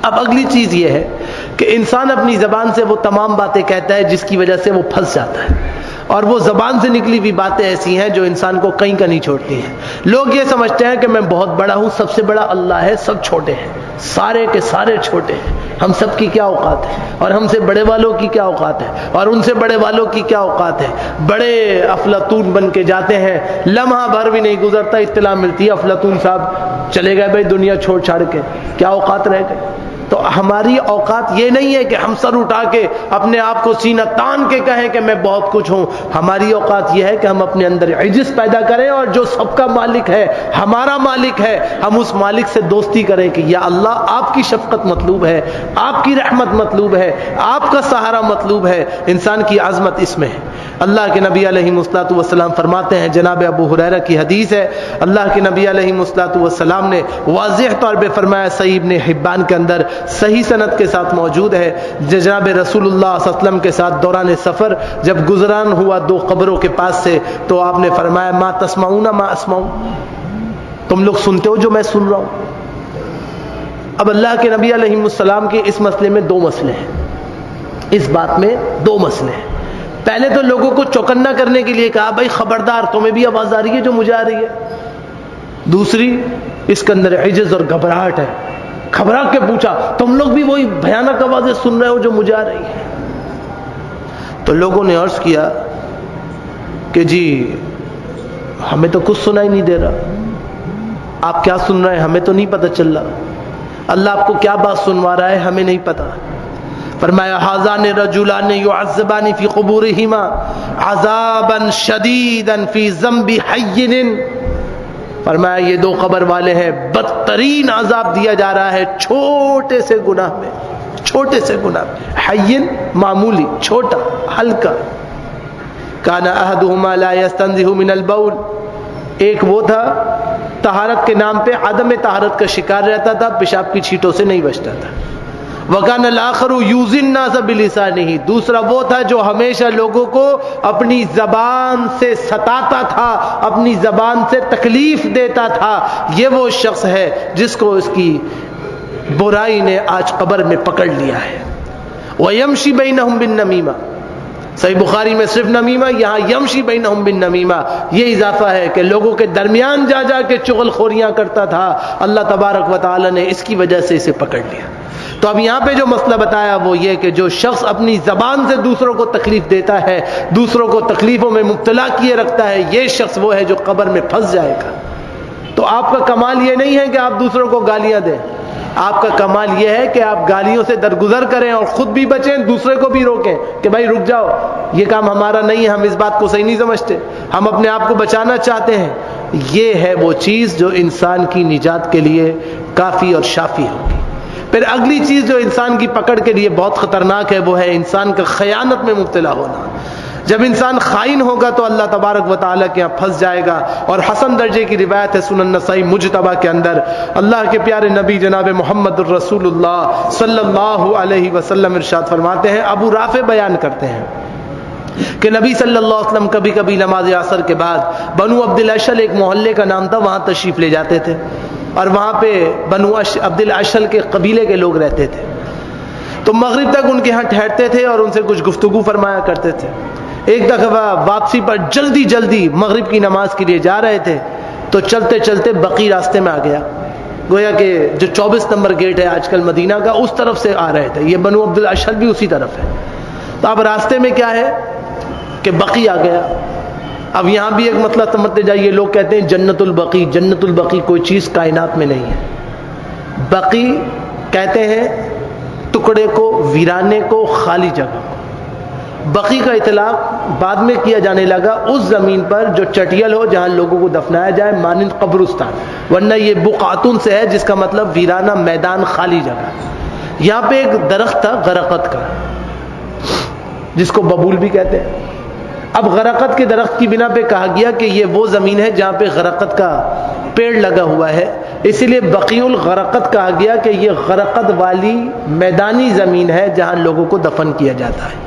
اب اگلی چیز یہ ہے کہ انسان اپنی زبان سے وہ تمام باتیں کہتا ہے جس کی وجہ سے وہ پھنس جاتا ہے، اور وہ زبان سے نکلی ہوئی باتیں ایسی ہیں جو انسان کو کہیں کا نہیں چھوڑتی ہیں. لوگ یہ سمجھتے ہیں کہ میں بہت بڑا ہوں، سب سے بڑا اللہ ہے، سب چھوٹے ہیں، سارے کے سارے چھوٹے ہیں، ہم سب کی کیا اوقات ہے، اور ہم سے بڑے والوں کی کیا اوقات ہے، اور ان سے بڑے والوں کی کیا اوقات ہے. بڑے افلاطون بن کے جاتے ہیں، لمحہ بھر بھی نہیں گزرتا اطلاع ملتی ہے افلاطون صاحب چلے گئے بھائی دنیا چھوڑ چھاڑ کے، کیا اوقات رہ گئے. تو ہماری اوقات یہ نہیں ہے کہ ہم سر اٹھا کے اپنے آپ کو سینہ تان کے کہیں کہ میں بہت کچھ ہوں. ہماری اوقات یہ ہے کہ ہم اپنے اندر عجز پیدا کریں، اور جو سب کا مالک ہے، ہمارا مالک ہے، ہم اس مالک سے دوستی کریں کہ یا اللہ آپ کی شفقت مطلوب ہے، آپ کی رحمت مطلوب ہے، آپ کا سہارا مطلوب ہے. انسان کی عظمت اس میں ہے. اللہ کے نبی علیہ الصلوۃ والسلام فرماتے ہیں، جناب ابو ہریرہ کی حدیث ہے، اللہ کے نبی علیہ الصلوۃ والسلام نے واضح طور پہ فرمایا، صحیح ابن حبان کے اندر صحیح سند کے ساتھ موجود ہے، جناب رسول اللہ صلی اللہ علیہ وسلم کے ساتھ دوران سفر جب گزران ہوا دو قبروں کے پاس سے، تو آپ نے فرمایا ما تسمعون ما اسمع، تم لوگ سنتے ہو جو میں سن رہا ہوں. اب اللہ کے نبی علیہ السلام کے اس مسئلے میں دو مسئلے ہیں، اس بات میں دو مسئلے ہیں. پہلے تو لوگوں کو چوکنا کرنے کے لیے کہا بھائی خبردار تمہیں بھی آواز آ رہی ہے جو مجھے آ رہی ہے. دوسری اس کے اندر عجز اور گھبراہٹ ہے، گھبرا کے پوچھا تم لوگ بھی وہی بھیانک آوازیں سن رہے ہو جو مجھے آ رہی ہے. تو لوگوں نے عرض کیا کہ جی ہمیں تو کچھ سنا ہی نہیں دے رہا، آپ کیا سن رہے ہیں ہمیں تو نہیں پتہ چل رہا، اللہ آپ کو کیا بات سنوا رہا ہے ہمیں نہیں پتہ. فرمایا ھذان رجلان يعذبان في قبورهما عذابا شديدا في ذنب حي. فرمایا یہ دو قبر والے ہیں، بدترین عذاب دیا جا رہا ہے چھوٹے سے گناہ میں، چھوٹے سے گناہ میں. حین معمولی، چھوٹا، ہلکا. کان احدهما لا يستنزه من البول، ایک وہ تھا طہارت کے نام پہ عدم طہارت کا شکار رہتا تھا، پیشاب کی چھینٹوں سے نہیں بچتا تھا. وَكَانَ الْآخَرُ يُؤْذِي النَّاسَ بِلِسَانِهِ، دوسرا وہ تھا جو ہمیشہ لوگوں کو اپنی زبان سے ستاتا تھا، اپنی زبان سے تکلیف دیتا تھا. یہ وہ شخص ہے جس کو اس کی برائی نے آج قبر میں پکڑ لیا ہے. وَيَمْشِي بَيْنَهُمْ بِالنَّمِيمَةِ، صحیح بخاری میں صرف نمیمہ، یہاں یمشی بینہم بالنمیمہ، یہ اضافہ ہے کہ لوگوں کے درمیان جا جا کے چغل خوریاں کرتا تھا. اللہ تبارک و تعالی نے اس کی وجہ سے اسے پکڑ لیا. تو اب یہاں پہ جو مسئلہ بتایا وہ یہ کہ جو شخص اپنی زبان سے دوسروں کو تکلیف دیتا ہے، دوسروں کو تکلیفوں میں مبتلا کیے رکھتا ہے، یہ شخص وہ ہے جو قبر میں پھنس جائے گا. تو آپ کا کمال یہ نہیں ہے کہ آپ دوسروں کو گالیاں دیں، آپ کا کمال یہ ہے کہ آپ گالیوں سے درگزر کریں اور خود بھی بچیں، دوسرے کو بھی روکیں کہ بھائی رک جاؤ، یہ کام ہمارا نہیں ہے، ہم اس بات کو صحیح نہیں سمجھتے، ہم اپنے آپ کو بچانا چاہتے ہیں. یہ ہے وہ چیز جو انسان کی نجات کے لیے کافی اور شافی ہوگی. پھر اگلی چیز جو انسان کی پکڑ کے لیے بہت خطرناک ہے وہ ہے انسان کا خیانت میں مبتلا ہونا. جب انسان خائن ہوگا تو اللہ تبارک و تعالیٰ کے یہاں پھنس جائے گا. اور حسن درجے کی روایت ہے سنن نسائی مجتبہ کے اندر، اللہ کے پیارے نبی جناب محمد الرسول اللہ صلی اللہ علیہ وسلم ارشاد فرماتے ہیں، ابو رافع بیان کرتے ہیں کہ نبی صلی اللہ علیہ وسلم کبھی کبھی نماز عصر کے بعد بنو عبد الاشل ایک محلے کا نام تھا، وہاں تشریف لے جاتے تھے، اور وہاں پہ بنو عبد الاشل کے قبیلے کے لوگ رہتے تھے. تو مغرب تک ان کے ہاں ٹھہرتے تھے اور ان سے کچھ گفتگو فرمایا کرتے تھے. ایک دفعہ واپسی پر جلدی جلدی مغرب کی نماز کے لیے جا رہے تھے تو چلتے چلتے بقی راستے میں آ گیا، گویا کہ جو 24 نمبر گیٹ ہے آج کل مدینہ کا، اس طرف سے آ رہے تھے. یہ بنو عبد الاشل بھی اسی طرف ہے. تو اب راستے میں کیا ہے کہ بقی آ گیا. اب یہاں بھی ایک مسئلہ سمجھتے جائیے، لوگ کہتے ہیں جنت البقی، جنت البقی کوئی چیز کائنات میں نہیں ہے. بقی کہتے ہیں ٹکڑے کو، ویرانے کو، خالی جگہ کو. بقی کا اطلاق بعد میں کیا جانے لگا اس زمین پر جو چٹیل ہو، جہاں لوگوں کو دفنایا جائے، مانند قبرستان، ورنہ یہ بقعتن سے ہے جس کا مطلب ویرانہ میدان، خالی جگہ. یہاں پہ ایک درخت تھا غرقت کا، جس کو ببول بھی کہتے ہیں۔ اب غرقت کے درخت کی بنا پہ کہا گیا کہ یہ وہ زمین ہے جہاں پہ غرقت کا پیڑ لگا ہوا ہے، اسی لیے بقیع الغرقت کہا گیا کہ یہ غرقت والی میدانی زمین ہے جہاں لوگوں کو دفن کیا جاتا ہے۔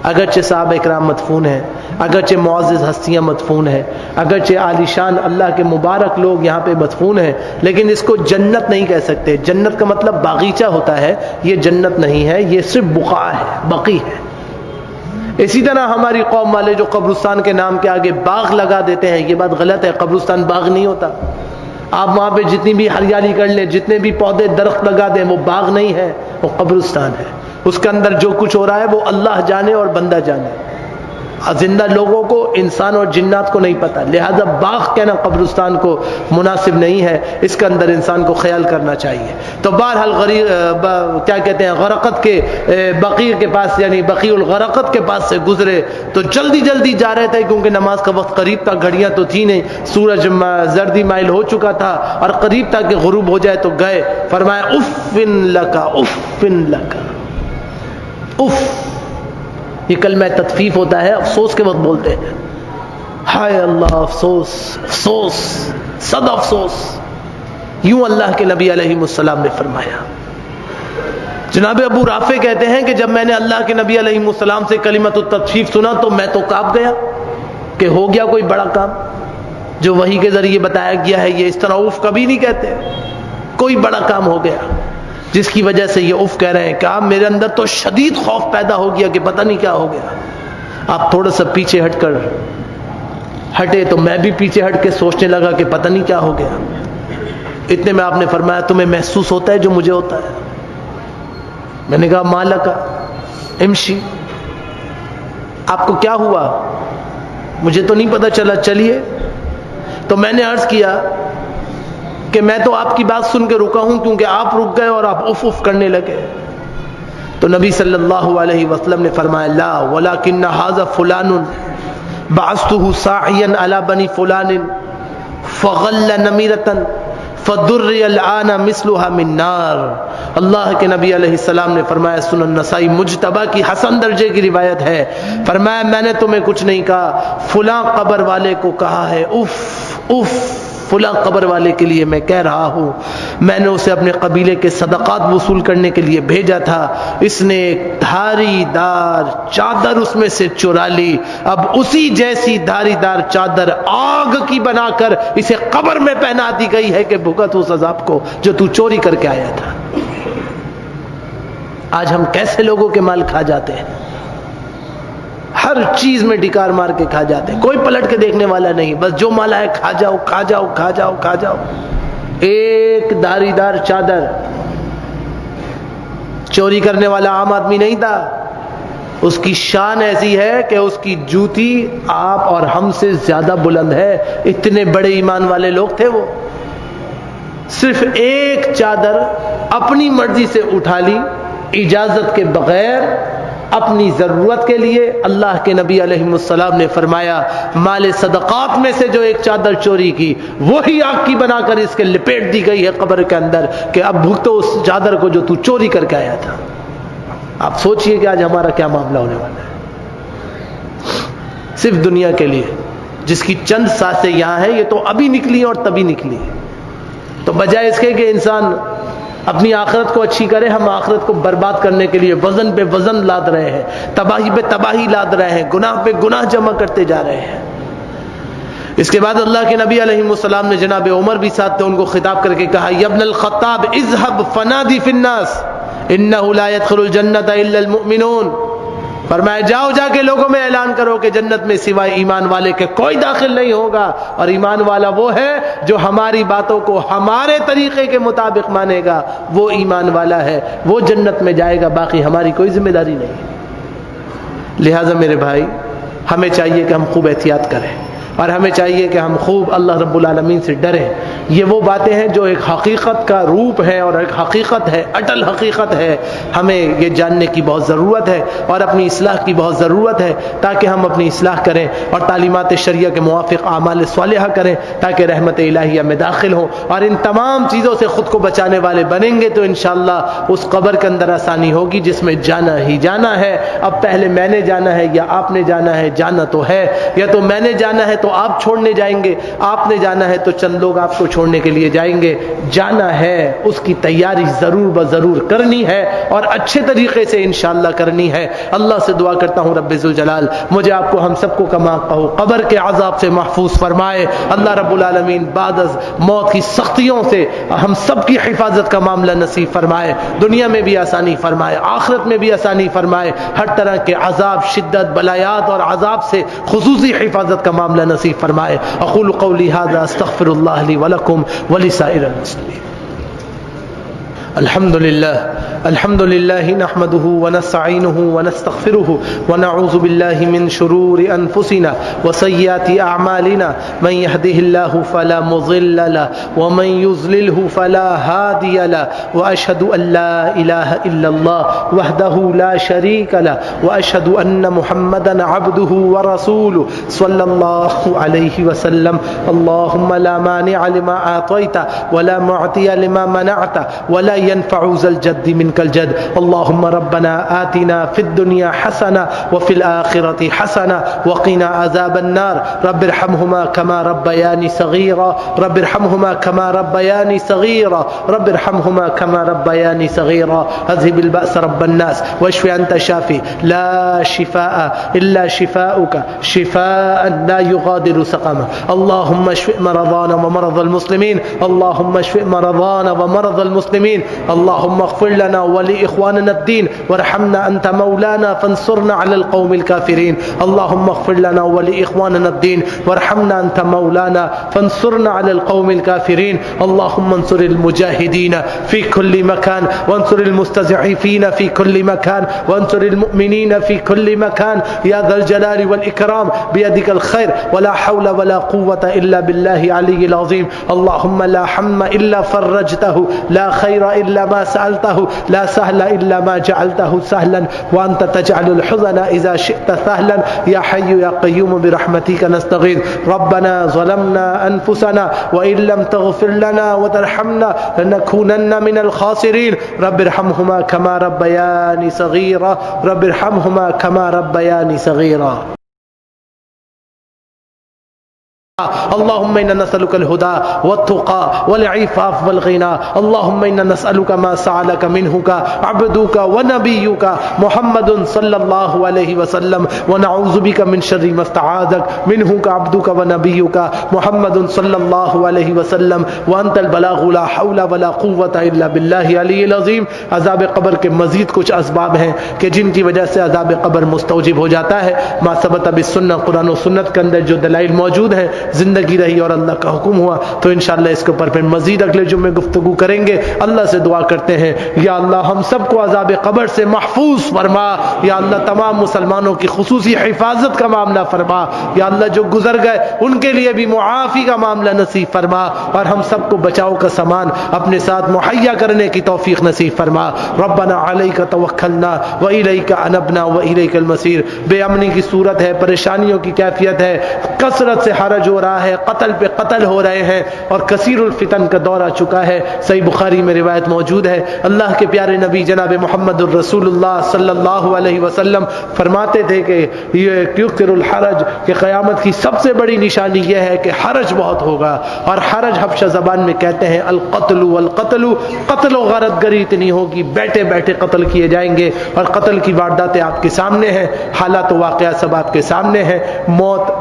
اگرچہ صحابہ اکرام مدفون ہیں، اگرچہ معزز ہستیاں مدفون ہیں، اگرچہ عالی شان اللہ کے مبارک لوگ یہاں پہ مدفون ہیں، لیکن اس کو جنت نہیں کہہ سکتے۔ جنت کا مطلب باغیچہ ہوتا ہے، یہ جنت نہیں ہے، یہ صرف بقاع ہے، بقی ہے۔ اسی طرح ہماری قوم والے جو قبرستان کے نام کے آگے باغ لگا دیتے ہیں، یہ بات غلط ہے۔ قبرستان باغ نہیں ہوتا۔ آپ وہاں پہ جتنی بھی ہریالی کر لیں، جتنے بھی پودے درخت لگا دیں، وہ باغ نہیں ہے، وہ قبرستان ہے۔ اس کے اندر جو کچھ ہو رہا ہے وہ اللہ جانے اور بندہ جانے، زندہ لوگوں کو، انسان اور جنات کو نہیں پتا، لہذا باغ کہنا قبرستان کو مناسب نہیں ہے، اس کے اندر انسان کو خیال کرنا چاہیے۔ تو بہرحال کیا کہتے ہیں، غرقت کے بقیع کے پاس، یعنی بقیع الغرقت کے پاس سے گزرے تو جلدی جلدی جا رہے تھے، کیونکہ نماز کا وقت قریب تھا، گھڑیاں تو تھی نہیں، سورج زردی مائل ہو چکا تھا اور قریب تھا کہ غروب ہو جائے، تو گئے، فرمایا اف لکا اف لکا، اف، یہ کلمہ تطفیف ہوتا ہے، افسوس کے وقت بولتے ہیں، ہائے اللہ افسوس، افسوس، صد افسوس، یوں اللہ کے نبی علیہ السلام نے فرمایا۔ جناب ابو رافع کہتے ہیں کہ جب میں نے اللہ کے نبی علیہ السلام سے کلمۃ التطفیف سنا تو میں تو کانپ گیا کہ ہو گیا کوئی بڑا کام، جو وحی کے ذریعے بتایا گیا ہے، یہ اس طرح اف کبھی نہیں کہتے، کوئی بڑا کام ہو گیا، جس کی وجہ سے یہ اف کہہ رہے ہیں کہ آپ میرے اندر تو شدید خوف پیدا ہو گیا کہ پتہ نہیں کیا ہو گیا۔ آپ تھوڑا سا پیچھے ہٹ کر ہٹے تو میں بھی پیچھے ہٹ کے سوچنے لگا کہ پتہ نہیں کیا ہو گیا۔ اتنے میں آپ نے فرمایا تمہیں محسوس ہوتا ہے جو مجھے ہوتا ہے؟ میں نے کہا مالک امشی، آپ کو کیا ہوا؟ مجھے تو نہیں پتہ چلا، چلیے۔ تو میں نے عرض کیا کہ میں تو آپ کی بات سن کے رکا ہوں، کیونکہ آپ رک گئے اور آپ اف اف کرنے لگے۔ تو نبی صلی اللہ علیہ وسلم نے فرمایا لا ولکن ھذا فلان بعثته ساعیا علی بنی فلان فغل نمیرۃ فدری الآن مثلها من نار۔ اللہ کے نبی علیہ السلام نے فرمایا، سنن نسائی مجتبی کی حسن درجے کی روایت ہے، فرمایا میں نے تمہیں کچھ نہیں کہا، فلاں قبر والے کو کہا ہے اف اف، فلاں قبر والے کے لیے میں کہہ رہا ہوں، میں نے اسے اپنے قبیلے کے صدقات وصول کرنے کے لیے بھیجا تھا، اس نے ایک دھاری دار چادر اس میں سے چرا لی، اب اسی جیسی دھاری دار چادر آگ کی بنا کر اسے قبر میں پہنا دی گئی ہے کہ بھگت اس عذاب کو جو تو چوری کر کے آیا تھا۔ آج ہم کیسے لوگوں کے مال کھا جاتے ہیں، ہر چیز میں ڈکار مار کے کھا جاتے ہیں، کوئی پلٹ کے دیکھنے والا نہیں، بس جو مال ہے کھا جاؤ کھا جاؤ کھا جاؤ کھا جاؤ۔ ایک دھاری دار چادر، چوری کرنے والا عام آدمی نہیں تھا، اس کی شان ایسی ہے کہ اس کی جوتی آپ اور ہم سے زیادہ بلند ہے، اتنے بڑے ایمان والے لوگ تھے وہ۔ صرف ایک چادر اپنی مرضی سے اٹھا لی، اجازت کے بغیر، اپنی ضرورت کے لیے۔ اللہ کے نبی علیہ السلام نے فرمایا مال صدقات میں سے جو ایک چادر چوری کی، وہی آگ کی بنا کر اس کے لپیٹ دی گئی ہے قبر کے اندر کہ اب بھگتو اس چادر کو جو تو چوری کر کے آیا تھا۔ آپ سوچئے کہ آج ہمارا کیا معاملہ ہونے والا ہے، صرف دنیا کے لیے، جس کی چند سانسیں یہاں ہیں، یہ تو ابھی نکلی اور تبھی نکلی۔ تو بجائے اس کے کہ انسان اپنی آخرت کو اچھی کرے، ہم آخرت کو برباد کرنے کے لیے وزن پہ وزن لاد رہے ہیں، تباہی پہ تباہی لاد رہے ہیں، گناہ پہ گناہ جمع کرتے جا رہے ہیں۔ اس کے بعد اللہ کے نبی علیہ السلام نے جناب عمر بھی ساتھ تھے، ان کو خطاب کر کے کہا یا ابن الخطاب اذهب فنادی فی الناس انہ لا يدخل الجنۃ الا المؤمنون، فرمایا جاؤ جا کے لوگوں میں اعلان کرو کہ جنت میں سوائے ایمان والے کے کوئی داخل نہیں ہوگا، اور ایمان والا وہ ہے جو ہماری باتوں کو ہمارے طریقے کے مطابق مانے گا، وہ ایمان والا ہے، وہ جنت میں جائے گا، باقی ہماری کوئی ذمہ داری نہیں۔ لہٰذا میرے بھائی، ہمیں چاہیے کہ ہم خوب احتیاط کریں، اور ہمیں چاہیے کہ ہم خوب اللہ رب العالمین سے ڈریں. یہ وہ باتیں ہیں جو ایک حقیقت کا روپ ہے اور ایک حقیقت ہے، اٹل حقیقت ہے. ہمیں یہ جاننے کی بہت ضرورت ہے اور اپنی اصلاح کی بہت ضرورت ہے تاکہ ہم اپنی اصلاح کریں اور تعلیمات شریعہ کے موافق اعمال صالحہ کریں تاکہ رحمت الہیہ میں داخل ہوں. اور ان تمام چیزوں سے خود کو بچانے والے بنیں گے تو انشاءاللہ اس قبر کے اندر آسانی ہوگی جس میں جانا ہی جانا ہے. اب پہلے میں نے جانا ہے یا آپ نے جانا ہے؟ جانا تو ہے، یا تو میں نے جانا ہے تو آپ چھوڑنے جائیں گے، آپ نے جانا ہے تو چند لوگ آپ کو چھوڑنے کے لیے جائیں گے. جانا ہے اس کی تیاری ضرور بضرور کرنی ہے اور اچھے طریقے سے انشاءاللہ کرنی ہے. اللہ سے دعا کرتا ہوں رب ذوالجلال مجھے آپ کو ہم سب کو کما کہو قبر کے عذاب سے محفوظ فرمائے. اللہ رب العالمین بعد از موت کی سختیوں سے ہم سب کی حفاظت کا معاملہ نصیب فرمائے. دنیا میں بھی آسانی فرمائے، آخرت میں بھی آسانی فرمائے. ہر طرح کے عذاب، شدت، بلایات اور عذاب سے خصوصی حفاظت کا معاملہ نصیب فرمائے. اقول قولی ھذا استغفر اللہ لی ولکم ولسائر المسلمین. الحمد لله نحمده ونستعينه ونستغفره ونعوذ بالله من شرور أنفسنا وسيئات أعمالنا. من يهده الله فلا مضل له ومن يضلله فلا هادي له. وأشهد أن لا إله إلا الله وحده لا شريك له وأشهد أن محمدا عبده ورسوله صلى الله عليه وسلم. اللهم لا مانع لما أعطيت ولا معطي لما منعت ولا ينفع ذا الجد منك الجد. اللهم ربنا آتنا في الدنيا حسنة وفي الآخرة حسنة وقنا عذاب النار. رب ارحمهما كما ربياني صغيرا رب ارحمهما كما ربياني صغيرا رب ارحمهما كما ربياني صغيرا. اذهب البأس رب الناس واشف أنت شافي لا شفاء إلا شفاؤك شفاء لا يغادر سقما. اللهم اشف مرضانا ومرضى المسلمين اللهم اشف مرضانا ومرضى المسلمين. اللهم اغفر لنا ولإخواننا الدين وارحمنا أنت مولانا فانصرنا على القوم الكافرين. اللهم اغفر لنا ولإخواننا الدين وارحمنا أنت مولانا فانصرنا على القوم الكافرين. اللهم انصر المجاهدين في كل مكان وانصر المستضعفين في كل مكان وانصر المؤمنين في كل مكان يا ذا الجلال والإكرام. بيدك الخير ولا حول ولا قوة إلا بالله العلي العظيم. اللهم لا هم إلا فرجته لا خير إلا ما سألته لا سهل إلا ما جعلته سهلا وأنت تجعل الحزن إذا شئت سهلا. يا حي يا قيوم برحمتك نستغيث. ربنا ظلمنا أنفسنا وإن لم تغفر لنا وترحمنا لنكونن من الخاسرين. رب ارحمهما كما ربياني صغيرا رب ارحمهما كما ربياني صغيرا. اللهم إنا نسألك الهدى والتقى والعفاف والغنى. اللهم إنا نسألك ما سألك منه عبدك ونبيك محمد صلى الله عليه وسلم ونعوذ بك من شر ما استعاذك منه عبدك ونبيك محمد صلى الله عليه وسلم وأنت البلاغ لا حول ولا قوة إلا بالله العلي العظيم. عذاب قبر کے مزید کچھ اسباب ہیں کہ جن کی وجہ سے عذاب قبر مستوجب ہو جاتا ہے. ما ثبت بالسنہ قرآن و سنت کے اندر جو دلائل موجود ہیں زندگی رہی اور اللہ کا حکم ہوا تو انشاءاللہ اس کے اوپر پھر مزید اگلے جمعے گفتگو کریں گے. اللہ سے دعا کرتے ہیں یا اللہ ہم سب کو عذاب قبر سے محفوظ فرما. یا اللہ تمام مسلمانوں کی خصوصی حفاظت کا معاملہ فرما. یا اللہ جو گزر گئے ان کے لیے بھی معافی کا معاملہ نصیب فرما اور ہم سب کو بچاؤ کا سامان اپنے ساتھ مہیا کرنے کی توفیق نصیب فرما. ربنا علیک توکلنا والیک انبنا والیک المصیر. بے امنی کی صورت ہے، پریشانیوں کی کیفیت ہے، کثرت سے حرج ہو رہا ہے، قتل پہ قتل ہو رہے ہیں اور کثیر الفتن کا دور آ چکا ہے. صحیح بخاری میں روایت موجود ہے اللہ کے پیارے نبی جناب محمد الرسول اللہ صلی اللہ علیہ وسلم فرماتے تھے کہ یہ یکثر الحرج کہ قیامت کی سب سے بڑی نشانی یہ ہے کہ حرج بہت ہوگا. اور حرج حبشہ زبان میں کہتے ہیں القتل والقتل. قتل و غارت گری اتنی ہوگی، بیٹھے بیٹھے قتل کیے جائیں گے اور قتل کی وارداتیں آپ کے سامنے ہیں، حالات و واقعات سب آپ کے سامنے ہیں. موت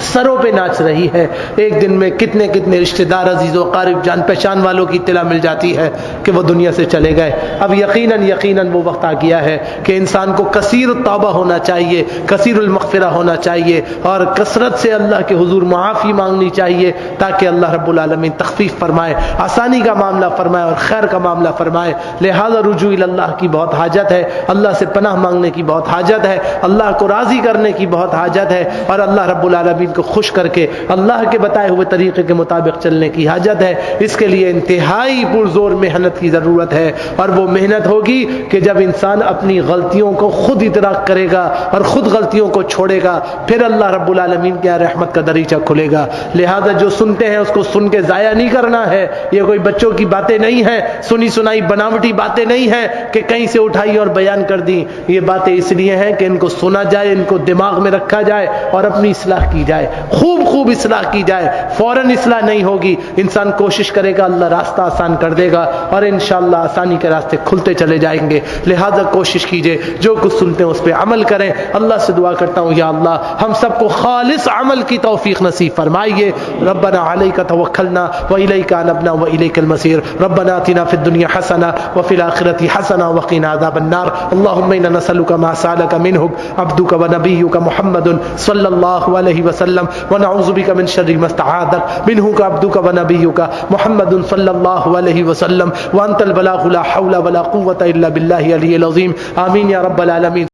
سروں پہ ناچ رہی ہے. ایک دن میں کتنے کتنے رشتہ دار عزیز و قارب جان پہچان والوں کی اطلاع مل جاتی ہے کہ وہ دنیا سے چلے گئے. اب یقیناً وہ وقت آ گیا ہے کہ انسان کو کثیر التوبہ ہونا چاہیے، کثیر المغفرہ ہونا چاہیے اور کثرت سے اللہ کے حضور معافی مانگنی چاہیے تاکہ اللہ رب العالمین تخفیف فرمائے، آسانی کا معاملہ فرمائے اور خیر کا معاملہ فرمائے. لہذا رجوع اللہ کی بہت حاجت ہے، اللہ سے پناہ مانگنے کی بہت حاجت ہے، اللہ کو راضی کرنے کی بہت حاجت ہے اور اللہ رب العالمین العالمین کو خوش کر کے اللہ کے بتائے ہوئے طریقے کے مطابق چلنے کی حاجت ہے. اس کے لیے انتہائی پرزور محنت کی ضرورت ہے، اور وہ محنت ہوگی کہ جب انسان اپنی غلطیوں کو خود ادراک کرے گا اور خود غلطیوں کو چھوڑے گا، پھر اللہ رب العالمین کے رحمت کا دریچہ کھلے گا. لہذا جو سنتے ہیں اس کو سن کے ضائع نہیں کرنا ہے. یہ کوئی بچوں کی باتیں نہیں ہیں، سنی سنائی بناوٹی باتیں نہیں ہیں کہ کہیں سے اٹھائی اور بیان کر دی. یہ باتیں اس لیے ہیں کہ ان کو سنا جائے، ان کو دماغ میں رکھا جائے اور اپنی اصلاح کی جائے، خوب اصلاح کی جائے. فوراً اصلاح نہیں ہوگی، انسان کوشش کرے گا، اللہ راستہ آسان کر دے گا اور انشاءاللہ آسانی کے راستے کھلتے چلے جائیں گے. لہذا کوشش کیجئے جو کچھ سنتے ہیں اس پہ عمل کریں. اللہ سے دعا کرتا ہوں یا اللہ ہم سب کو خالص عمل کی توفیق نصیب فرمائیے. ربنا علیک توکلنا والیک انبنا والیک المصیر. ربنا آتنا فی الدنیا حسنہ وفی الآخرۃ حسنہ وقنا عذاب النار. اللهم انا نسألك ما سألك منه عبدك ونبيك محمد صلی اللہ علیہ وسلم ونعوذ بك من شر ما استعاذك منه عبدك ونبيك محمد صلی اللہ علیہ وسلم وانت البلاغ لا حول ولا قوة الا بالله العلی العظیم. آمین یا رب العالمین.